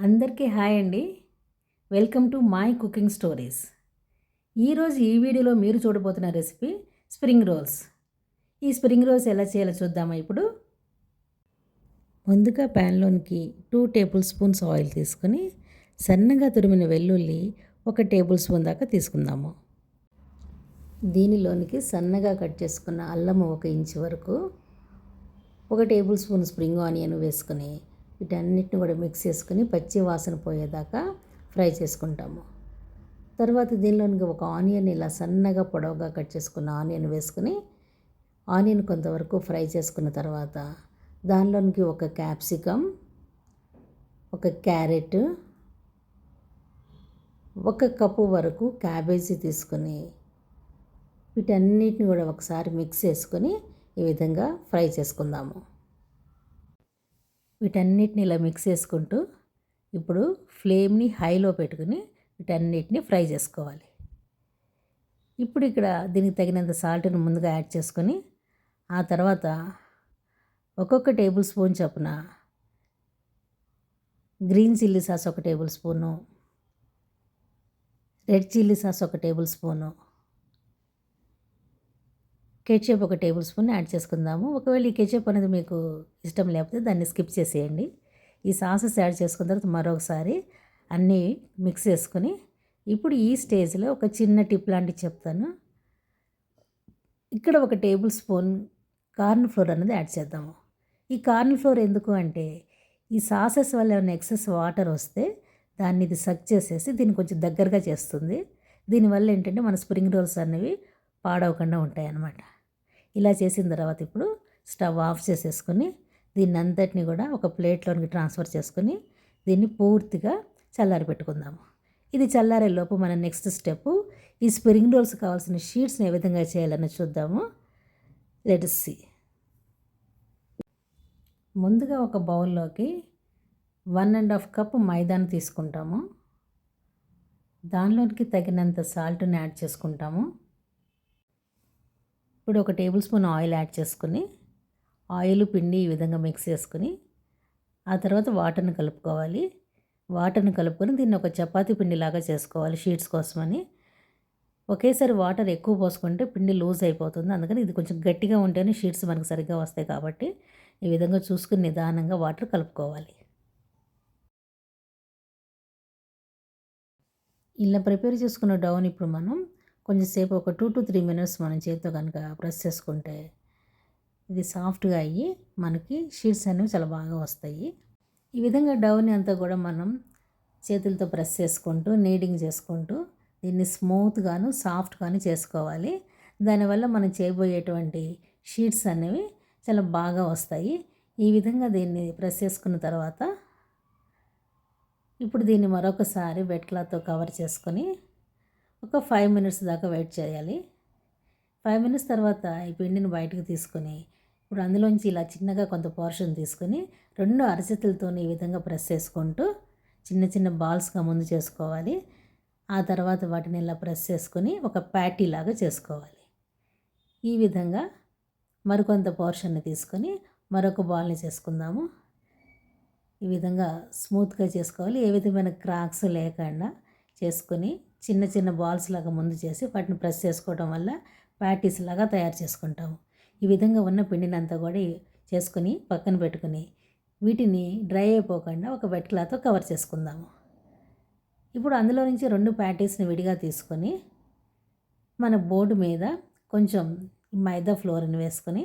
అందరికీ హాయ్ అండి. Welcome to my cooking stories. ఈరోజు ఈ వీడియోలో మీరు చూడబోతున్న రెసిపీ స్ప్రింగ్ రోల్స్. ఈ స్ప్రింగ్ రోల్స్ ఎలా చేయాలో చూద్దామా ఇప్పుడు. ముందుగా ప్యాన్లోనికి 2 టేబుల్ స్పూన్స్ ఆయిల్ తీసుకొని సన్నగా తురిమిన వెల్లుల్లి 1 టేబుల్ స్పూన్ దాకా తీసుకుందాము. దీనిలోనికి సన్నగా కట్ చేసుకున్న అల్లము 1 ఇంచు వరకు, 1 టేబుల్ స్పూన్ స్ప్రింగ్ ఆనియన్ వేసుకొని వీటన్నిటిని కూడా మిక్స్ చేసుకుని పచ్చి వాసన పోయేదాకా ఫ్రై చేసుకుంటాము. తర్వాత దీనిలోనికి ఒక ఆనియన్ ఇలా సన్నగా పొడవుగా కట్ చేసుకున్న ఆనియన్ వేసుకుని ఆనియన్ కొంతవరకు ఫ్రై చేసుకున్న తర్వాత దానిలోనికి ఒక క్యాప్సికమ్, ఒక క్యారెట్, 1 కప్పు వరకు క్యాబేజీ తీసుకొని వీటన్నిటిని కూడా ఒకసారి మిక్స్ చేసుకొని ఈ విధంగా ఫ్రై చేసుకుందాము. వీటన్నిటిని ఇలా మిక్స్ చేసుకుంటూ ఇప్పుడు ఫ్లేమ్ని హైలో పెట్టుకుని వీటన్నిటిని ఫ్రై చేసుకోవాలి. ఇప్పుడు ఇక్కడ దీనికి తగినంత సాల్ట్ని ముందుగా యాడ్ చేసుకొని ఆ తర్వాత ఒక్కొక్క టేబుల్ స్పూన్ చొప్పున green chilli sauce 1 table spoon, red chilli sauce 1 table spoon, ketchup 1 table spoon add చేసుకుందాము. ఒకవేళ ఈ కెచప్ అనేది మీకు ఇష్టం లేకపోతే దాన్ని స్కిప్ చేసేయండి. ఈ సాసెస్ యాడ్ చేసుకున్న తర్వాత మరొకసారి అన్నీ మిక్స్ చేసుకొని ఇప్పుడు ఈ స్టేజ్లో ఒక చిన్న టిప్ లాంటివి చెప్తాను. ఇక్కడ 1 టేబుల్ స్పూన్ కార్న్ ఫ్లోర్ అనేది యాడ్ చేద్దాము. ఈ కార్న్ ఫ్లోర్ ఎందుకు అంటే ఈ సాసెస్ వల్ల ఏమైనా ఎక్సెస్ వాటర్ వస్తే దాన్ని ఇది సక్ చేసేసి దీన్ని కొంచెం దగ్గరగా చేస్తుంది. దీనివల్ల ఏంటంటే మన స్ప్రింగ్ రోల్స్ అనేవి పాడవకుండా ఉంటాయి అన్నమాట. ఇలా చేసిన తర్వాత ఇప్పుడు స్టవ్ ఆఫ్ చేసేసుకొని దీన్ని అంతటిని కూడా ఒక ప్లేట్లోనికి ట్రాన్స్ఫర్ చేసుకొని దీన్ని పూర్తిగా చల్లారి పెట్టుకుందాము. ఇది చల్లారే లోపు మన నెక్స్ట్ స్టెప్ ఈ స్ప్రింగ్ రోల్స్ కావాల్సిన షీట్స్ని ఏ విధంగా చేయాలని చూద్దాము. Let us see. ముందుగా ఒక బౌల్లోకి 1.5 కప్ మైదాను తీసుకుంటాము. దానిలోకి తగినంత సాల్ట్ని యాడ్ చేసుకుంటాము. ఇప్పుడు 1 టేబుల్ స్పూన్ ఆయిల్ యాడ్ చేసుకుని ఆయిల్ పిండి ఈ విధంగా మిక్స్ చేసుకుని ఆ తర్వాత వాటర్ని కలుపుకోవాలి. వాటర్ని కలుపుకొని దీన్ని ఒక చపాతీ పిండిలాగా చేసుకోవాలి షీట్స్ కోసమని. ఒకేసారి వాటర్ ఎక్కువ పోసుకుంటే పిండి లూజ్ అయిపోతుంది. అందుకని ఇది కొంచెం గట్టిగా ఉంటేనే షీట్స్ మనకు సరిగ్గా వస్తాయి కాబట్టి ఈ విధంగా చూసుకుని నిదానంగా వాటర్ కలుపుకోవాలి. ఇలా ప్రిపేర్ చేసుకున్న డౌన్ ఇప్పుడు మనం కొంచెంసేపు ఒక 2 to 3 మినిట్స్ మనం చేతితో కనుక ప్రెస్ చేసుకుంటే ఇది సాఫ్ట్గా అయ్యి మనకి షీట్స్ అనేవి చాలా బాగా వస్తాయి. ఈ విధంగా డౌని అంతా కూడా మనం చేతులతో ప్రెస్ చేసుకుంటూ నీడింగ్ చేసుకుంటూ దీన్ని స్మూత్గాను సాఫ్ట్గాను చేసుకోవాలి. దానివల్ల మనం చేయబోయేటువంటి షీట్స్ అనేవి చాలా బాగా వస్తాయి. ఈ విధంగా దీన్ని ప్రెస్ చేసుకున్న తర్వాత ఇప్పుడు దీన్ని మరొకసారి వెట్ క్లాత్తో కవర్ చేసుకొని ఒక 5 మినిట్స్ దాకా వెయిట్ చేయాలి. 5 మినిట్స్ తర్వాత ఈ పిండిని బయటకు తీసుకొని ఇప్పుడు అందులోంచి ఇలా చిన్నగా కొంత పోర్షన్ తీసుకొని 2 అరచేతులతో ఈ విధంగా ప్రెస్ చేసుకుంటూ చిన్న చిన్న బాల్స్గా ముందు చేసుకోవాలి. ఆ తర్వాత వాటిని ఇలా ప్రెస్ చేసుకొని ఒక ప్యాటీ లాగా చేసుకోవాలి. ఈ విధంగా మరికొంత పోర్షన్ని తీసుకొని మరొక బాల్ని చేసుకుందాము. ఈ విధంగా స్మూత్గా చేసుకోవాలి. ఏ విధమైన క్రాక్స్ లేకుండా చేసుకొని చిన్న చిన్న బాల్స్ లాగా ముందు చేసి వాటిని ప్రెస్ చేసుకోవడం వల్ల ప్యాటీస్ లాగా తయారు చేసుకుంటాము. ఈ విధంగా ఉన్న పిండిని అంతా కూడా చేసుకొని పక్కన పెట్టుకుని వీటిని డ్రై అయిపోకుండా ఒక వెట్ క్లాత్తో కవర్ చేసుకుందాము. ఇప్పుడు అందులో నుంచి 2 ప్యాటీస్ని విడిగా తీసుకొని మన బోర్డు మీద కొంచెం మైదా ఫ్లోర్ని వేసుకొని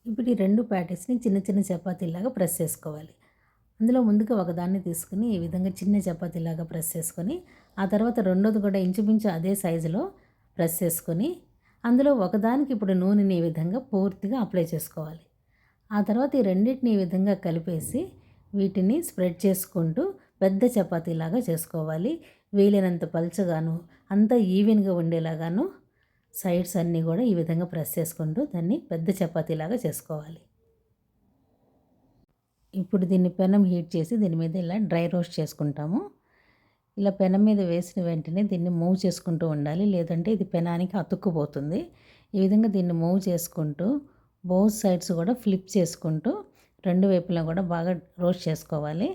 ఇప్పుడు ఈ 2 ప్యాటీస్ని చిన్న చిన్న చపాతీలాగా ప్రెస్ చేసుకోవాలి. అందులో ముందుగా ఒకదాన్ని తీసుకుని ఈ విధంగా చిన్న చపాతీలాగా ప్రెస్ చేసుకొని ఆ తర్వాత రెండోది కూడా ఇంచుమించు అదే సైజులో ప్రెస్ చేసుకొని అందులో ఒకదానికి ఇప్పుడు నూనెని ఈ విధంగా పూర్తిగా అప్లై చేసుకోవాలి. ఆ తర్వాత ఈ రెండింటిని ఈ విధంగా కలిపేసి వీటిని స్ప్రెడ్ చేసుకుంటూ పెద్ద చపాతీలాగా చేసుకోవాలి. వీలైనంత పల్చగాను అంత ఈవెన్గా ఉండేలాగాను సైడ్స్ అన్నీ కూడా ఈ విధంగా ప్రెస్ చేసుకుంటూ దాన్ని పెద్ద చపాతీలాగా చేసుకోవాలి. ఇప్పుడు దీన్ని పెనం హీట్ చేసి దీని మీద ఇలా డ్రై రోస్ట్ చేసుకుంటాము. ఇలా పెనం మీద వేసిన వెంటనే దీన్ని మూవ్ చేసుకుంటూ ఉండాలి, లేదంటే ఇది పెనానికి అతుక్కుపోతుంది. ఈ విధంగా దీన్ని మూవ్ చేసుకుంటూ బోత్ సైడ్స్ కూడా ఫ్లిప్ చేసుకుంటూ 2 వైపులా కూడా బాగా రోస్ట్ చేసుకోవాలి.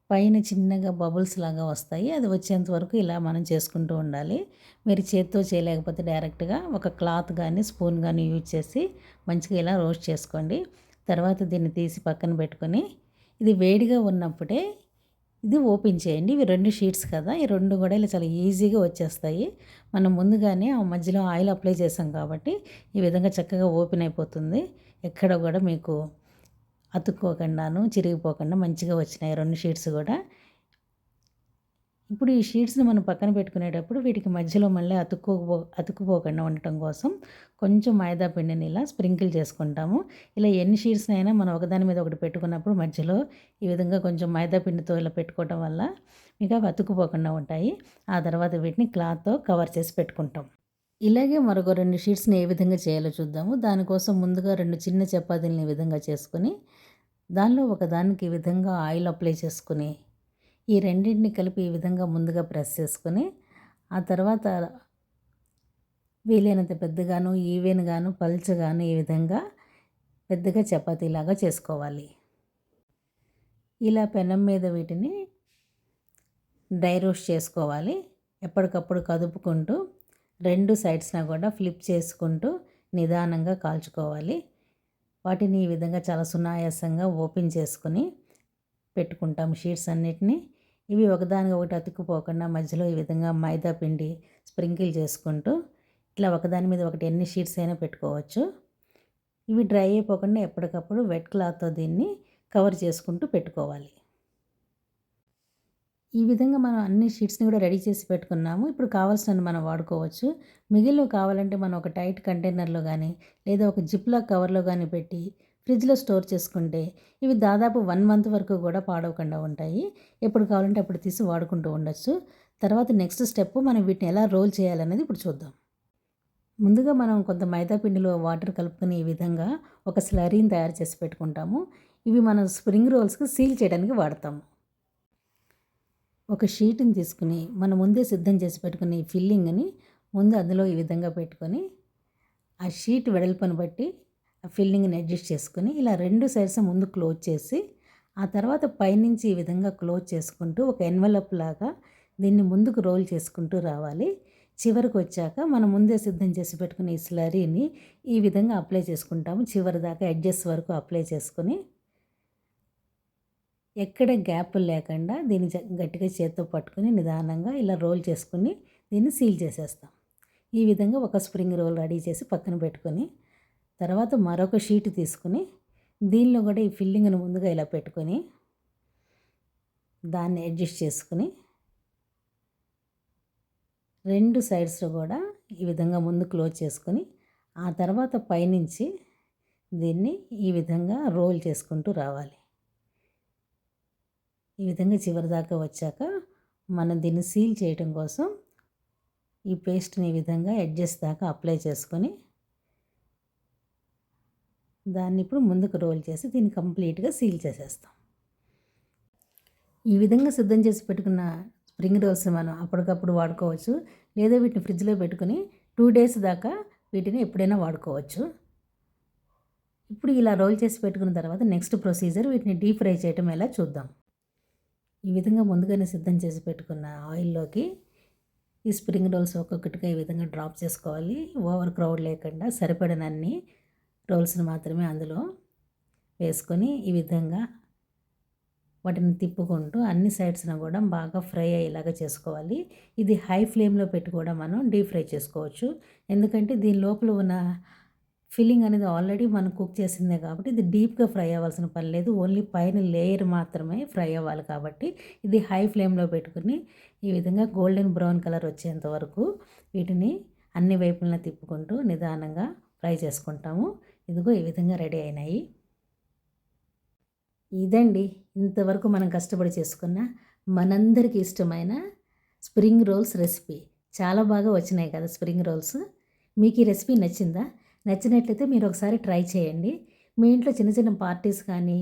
పైన చిన్నగా బబుల్స్ లాగా వస్తాయి. అది వచ్చేంత వరకు ఇలా మనం చేసుకుంటూ ఉండాలి. మీరు చేత్తో చేయలేకపోతే డైరెక్ట్‌గా ఒక క్లాత్ గానీ, స్పూన్ గానీ యూజ్ చేసి మంచిగా ఇలా రోస్ట్ చేసుకోండి. తర్వాత దీన్ని తీసి పక్కన పెట్టుకొని, ఇది వేడిగా ఉన్నప్పుడే ఇది ఓపెన్ చేయండి. ఇవి 2 షీట్స్ కదా! ఈ 2 కూడా ఇలా చాలా ఈజీగా వచ్చేస్తాయి. మనం ముందుగానే ఆ మధ్యలో ఆయిల్ అప్లై చేసాం కాబట్టి, ఈ విధంగా చక్కగా ఓపెన్ అయిపోతుంది. ఎక్కడ కూడా మీకు అతుక్కోకుండాను, చిరిగిపోకుండా మంచిగా వచ్చినాయి 2 షీట్స్ కూడా. ఇప్పుడు ఈ షీట్స్‌ని మనం పక్కన పెట్టుకునేటప్పుడు వీటికి మధ్యలో మళ్ళీ అతుక్కుపోకుండా ఉండటం కోసం కొంచెం మైదా పిండిని ఇలా స్ప్రింకిల్ చేసుకుంటాము. ఇలా ఎన్ని షీట్స్‌నైనా మనం ఒకదాని మీద ఒకటి పెట్టుకున్నప్పుడు మధ్యలో ఈ విధంగా కొంచెం మైదా పిండితో ఇలా పెట్టుకోవటం వల్ల మీకు అవి అతుక్కుపోకుండా ఉంటాయి. ఆ తర్వాత వీటిని క్లాత్‌తో కవర్ చేసి పెట్టుకుంటాం. ఇలాగే మరొక 2 షీట్స్‌ని ఏ విధంగా చేయాలో చూద్దాము. దానికోసం ముందుగా 2 చిన్న చపాతీలని ఈ విధంగా చేసుకొని, దానిలో ఒకదానికి ఈ విధంగా ఆయిల్ అప్లై చేసుకొని, ఈ రెండింటిని కలిపి ఈ విధంగా ముందుగా ప్రెస్ చేసుకొని, ఆ తర్వాత వీలైనంత పెద్దగాను, ఈవెన్‌గాను, పల్చగాను ఈ విధంగా పెద్దగా చపాతీలాగా చేసుకోవాలి. ఇలా పెనం మీద వీటిని డ్రై రోస్ట్ చేసుకోవాలి. ఎప్పటికప్పుడు కదుపుకుంటూ 2 సైడ్స్‌న కూడా ఫ్లిప్ చేసుకుంటూ నిదానంగా కాల్చుకోవాలి. వాటిని ఈ విధంగా చాలా సునాయాసంగా ఓపెన్ చేసుకొని పెట్టుకుంటాం షీట్స్ అన్నిటిని. ఇవి ఒకదానికొకటి అతుక్కుపోకుండా మధ్యలో ఈ విధంగా మైదా పిండి స్ప్రింకిల్ చేసుకుంటూ ఇట్లా ఒకదాని మీద ఒకటి ఎన్ని షీట్స్ అయినా పెట్టుకోవచ్చు. ఇవి డ్రై అయిపోకుండా ఎప్పటికప్పుడు వెట్ క్లాత్‌తో దీన్ని కవర్ చేసుకుంటూ పెట్టుకోవాలి. ఈ విధంగా మనం అన్ని షీట్స్‌ని కూడా రెడీ చేసి పెట్టుకున్నాము. ఇప్పుడు కావాల్సినన్ని మనం వాడుకోవచ్చు. మిగిలినవి కావాలంటే మనం ఒక టైట్ కంటైనర్‌లో గానీ, లేదా ఒక జిప్‌లాక్ కవర్‌లో గానీ పెట్టి ఫ్రిడ్జ్‌లో స్టోర్ చేసుకుంటే ఇవి దాదాపు 1 మంత్ వరకు కూడా పాడవకుండా ఉంటాయి. ఎప్పుడు కావాలంటే అప్పుడు తీసి వాడుకుంటూ ఉండొచ్చు. తర్వాత నెక్స్ట్ స్టెప్ మనం వీటిని ఎలా రోల్ చేయాలనేది ఇప్పుడు చూద్దాం. ముందుగా మనం కొంత మైదా పిండిలో వాటర్ కలుపుకొని ఈ విధంగా ఒక స్లరీని తయారు చేసి పెట్టుకుంటాము. ఇవి మనం స్ప్రింగ్ రోల్స్‌కి సీల్ చేయడానికి వాడతాము. ఒక షీట్‌ని తీసుకుని మనం ముందే సిద్ధం చేసి పెట్టుకున్న ఈ ఫిల్లింగ్‌ని ముందు అందులో ఈ విధంగా పెట్టుకొని, ఆ షీట్ వెడల్పుని బట్టి ఆ ఫిల్లింగ్‌ని అడ్జస్ట్ చేసుకొని, ఇలా 2 సైడ్స్ ముందు క్లోజ్ చేసి, ఆ తర్వాత పైనుంచి ఈ విధంగా క్లోజ్ చేసుకుంటూ ఒక ఎన్వలప్ లాగా దీన్ని ముందుకు రోల్ చేసుకుంటూ రావాలి. చివరికొచ్చాక మనం ముందే సిద్ధం చేసి పెట్టుకున్న ఈ స్లరీని ఈ విధంగా అప్లై చేసుకుంటాము. చివరి దాకా ఎడ్జెస్ వరకు అప్లై చేసుకొని, ఎక్కడ గ్యాపులు లేకుండా దీన్ని గట్టిగా చేత్తో పట్టుకొని నిదానంగా ఇలా రోల్ చేసుకొని దీన్ని సీల్ చేసేస్తాం. ఈ విధంగా ఒక స్ప్రింగ్ రోల్ రెడీ చేసి పక్కన పెట్టుకొని, తర్వాత మరొక షీట్ తీసుకుని దీనిలో కూడా ఈ ఫిల్లింగ్‌ని ముందుగా ఇలా పెట్టుకొని, దాన్ని అడ్జస్ట్ చేసుకుని 2 సైడ్స్‌లో కూడా ఈ విధంగా ముందు క్లోజ్ చేసుకొని, ఆ తర్వాత పైనుంచి దీన్ని ఈ విధంగా రోల్ చేసుకుంటూ రావాలి. ఈ విధంగా చివరి దాకా వచ్చాక మనం దీన్ని సీల్ చేయడం కోసం ఈ పేస్ట్ని ఈ విధంగా ఎడ్జెస్ దాకా అప్లై చేసుకొని, దాన్ని ఇప్పుడు ముందుకు రోల్ చేసి దీన్ని కంప్లీట్‌గా సీల్ చేసేస్తాం. ఈ విధంగా సిద్ధం చేసి పెట్టుకున్న స్ప్రింగ్ రోల్స్ మనం అప్పటికప్పుడు వాడుకోవచ్చు. లేదా వీటిని ఫ్రిడ్జ్‌లో పెట్టుకొని 2 డేస్ దాకా వీటిని ఎప్పుడైనా వాడుకోవచ్చు. ఇప్పుడు ఇలా రోల్ చేసి పెట్టుకున్న తర్వాత నెక్స్ట్ ప్రొసీజర్ వీటిని డీప్ ఫ్రై చేయటం ఎలా చూద్దాం. ఈ విధంగా ముందుగానే సిద్ధం చేసి పెట్టుకున్న ఆయిల్లోకి ఈ స్ప్రింగ్ రోల్స్ ఒక్కొక్కటిగా ఈ విధంగా డ్రాప్ చేసుకోవాలి. ఓవర్ క్రౌడ్ లేకుండా సరిపడినన్ని రోల్స్ని మాత్రమే అందులో వేసుకొని ఈ విధంగా వాటిని తిప్పుకుంటూ అన్ని సైడ్స్‌న కూడా బాగా ఫ్రై అయ్యేలాగా చేసుకోవాలి. ఇది హై ఫ్లేమ్‌లో పెట్టి కూడా మనం డీప్ ఫ్రై చేసుకోవచ్చు. ఎందుకంటే దీని లోపల ఉన్న ఫిల్లింగ్ అనేది ఆల్రెడీ మనం కుక్ చేసిందే కాబట్టి ఇది డీప్‌గా ఫ్రై అవ్వాల్సిన పని లేదు. ఓన్లీ పైన లేయర్ మాత్రమే ఫ్రై అవ్వాలి కాబట్టి ఇది హై ఫ్లేమ్‌లో పెట్టుకుని ఈ విధంగా గోల్డెన్ బ్రౌన్ కలర్ వచ్చేంత వరకు వీటిని అన్ని వైపులన తిప్పుకుంటూ నిదానంగా ఫ్రై చేసుకుంటాము. ఇదిగో ఈ విధంగా రెడీ అయినాయి. ఇదండి ఇంతవరకు మనం కష్టపడి చేసుకున్న మనందరికీ ఇష్టమైన స్ప్రింగ్ రోల్స్ రెసిపీ. చాలా బాగా వచ్చినాయి కదా స్ప్రింగ్ రోల్స్. మీకు ఈ రెసిపీ నచ్చిందా? నచ్చినట్లయితే మీరు ఒకసారి ట్రై చేయండి. మీ ఇంట్లో చిన్న చిన్న పార్టీస్ కానీ,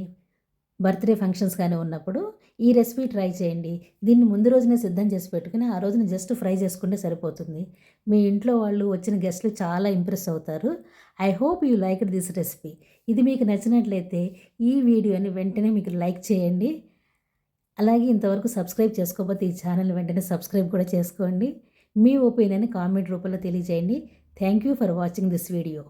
బర్త్‌డే ఫంక్షన్స్ కానీ ఉన్నప్పుడు ఈ రెసిపీ ట్రై చేయండి. దీన్ని ముందు రోజునే సిద్ధం చేసి పెట్టుకుని ఆ రోజున జస్ట్ ఫ్రై చేసుకుంటే సరిపోతుంది. మీ ఇంట్లో వాళ్ళు వచ్చిన గెస్టులు చాలా ఇంప్రెస్ అవుతారు. I hope you liked this recipe. ఇది మీకు నచ్చినట్లయితే ఈ వీడియోని వెంటనే మీకు లైక్ చేయండి. అలాగే ఇంతవరకు సబ్స్క్రైబ్ చేసుకోకపోతే ఈ ఛానల్ వెంటనే సబ్స్క్రైబ్ కూడా చేసుకోండి. మీ ఒపీనియన్ కామెంట్ రూపంలో తెలియజేయండి. Thank you for watching this video.